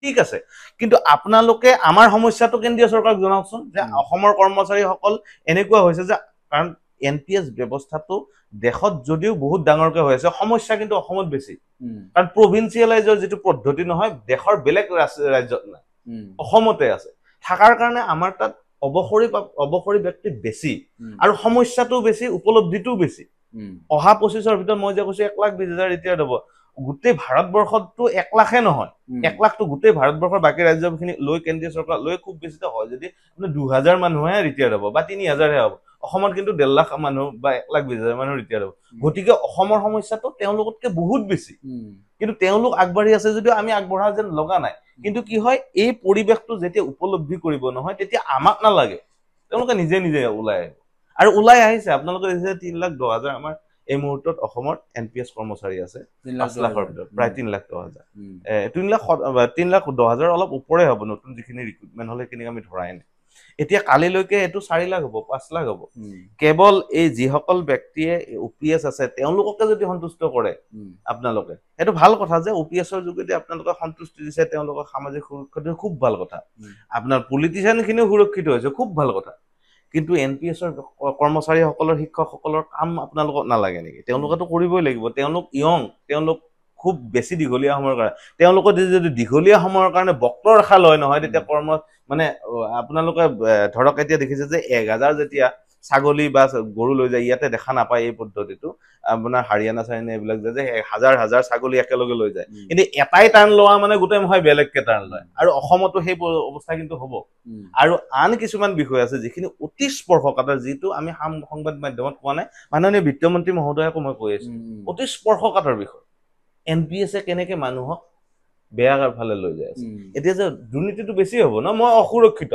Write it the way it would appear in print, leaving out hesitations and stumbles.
ঠিক আছে কিন্তু আপোনালোকে আমাৰ সমস্যাটো কেন্দ্ৰীয় চৰকাৰক জনাওকচোন যে অসমৰ কৰ্মচাৰীসকল এনেকুৱা হৈছে যে কাৰণ এনপিএছ ব্যৱস্থাটো দেশত যদিও বহুত ডাঙৰকৈ হৈ আছে সমস্যা কিন্তু অসমত বেছি কাৰণ প্ৰভিন্সিয়েলাইজৰ যিটো পদ্ধতি নহয় দেশৰ বেলেগ ৰাজ্যত নাই অসমতে আছে থাকাৰ কাৰণে আমাৰ তাত অবসৰী ব্যক্তি বেছি আৰু সমস্যাটো বেছি উপলব্ধিটোও বেছি অহা 25ৰ ভিতৰত মই যে কৈছো 1,20,000 ৰিটায়াৰ্ড হ'ব গোটেই ভাৰতবৰ্ষতো 1 লাখে নহয় 1 লাখটো গোটেই ভাৰতবৰ্ষৰ বাকি ৰাজ্যখিনি লৈ কেন্দ্ৰীয় চৰকাৰ লৈ খুব বেছিতে হয় যদি আপুনি 2,000 মানুহে ৰিটায়াৰ্ড হ'ব বা 3,000 হে হ'ব অসমত কিন্তু 1.5 লাখ মানুহ বা 1,20,000 মানুহ ৰিটায়াৰ্ড হ'ব গতিকে অসমৰ সমস্যাটো তেওঁলোকতকৈ বহুত বেছি কিন্তু তেওঁলোক আগবাঢ়ি আছে যদিও আমি আগবঢ়া যেন লগা নাই কিন্তু কি হয় এই পৰিবেশটো যেতিয়া উপলব্ধি কৰিব নহয় তেতিয়া আমাক নালাগে তেওঁলোকে নিজে নিজে ওলাই আহিব আৰু ওলাই আহিছে আপোনালোকে দেখিছে 3,10,000 আমাৰ এই মুহূৰ্তত অসমৰ এনপিএছ কৰ্মচাৰী আছে 5 লাখৰ ভিতৰত প্ৰায় 3,10,000 3,10,000 অলপ ওপৰে হ'ব নতুন যিখিনি ৰিক্ৰুটমেন্ট হলে কিনি আমি ধৰাই নাই এতিয়া কালিলৈকে এটো 4 লাখ হ'ব 5 লাখ হ'ব কেৱল এই যিসকল ব্যক্তিয়ে ওপিএছ আছে তেওঁলোককে যদি সন্তুষ্ট কৰে আপোনালোকে এটো ভাল কথা যে ওপিএছৰ যোগেদি আপোনালোকে সন্তুষ্টি দিছে তেওঁলোকৰ সামাজিক সুৰক্ষা খুব ভাল কথা আপোনাৰ পলিটিচিয়ান খিনিও সুৰক্ষিত হৈছে খুব ভাল কথা কিন্তু এনপিএছৰ কৰ্মচাৰীসকলৰ শিক্ষকসকলৰ কাম আপোনালোকক নালাগে নেকি তেওঁলোকতো কৰিবই লাগিব তেওঁলোক ইয়ং তেওঁলোক খুব বেছি দীঘলীয়া সময়ৰ কাৰণে তেওঁলোকৰ যদি দীঘলীয়া সময়ৰ কাৰণে বক্তৰ ৰাখা লয় নহয় তেতিয়া কৰ্ম মানে আপোনালোকে ধৰক এতিয়া দেখিছে যে 1000 যেতিয়া ছাগলী বা গৰু লৈ যায় ইয়াতে দেখা নাপায় এই পদ্ধতিটো আপোনাৰ হাৰিয়ানা চাইনে এইবিলাক যে হাজাৰ হাজাৰ ছাগলী একেলগে লৈ যায় কিন্তু এটাই টাৰ্ণ লোৱা মানে গোটেই মহাই বেলেগকে টাৰ্ণ লয় আৰু অসমতো সেই অৱস্থা কিন্তু হ'ব আৰু আন কিছুমান বিষয় আছে যিখিনি অতি স্পৰ্শকাতৰ যিটো আমি সংবাদ মাধ্যমত কোৱা নাই মাননীয় বিত্তমন্ত্ৰী মহোদয়ক মই কৈ আছো অতি স্পৰ্শকাতৰ বিষয় এনপিএছে কেনেকে মানুহক বেয়া ফালে লৈ যায় আছে এতিয়া যে দুৰ্নীতিটো বেছি হ'ব ন মই অসুৰক্ষিত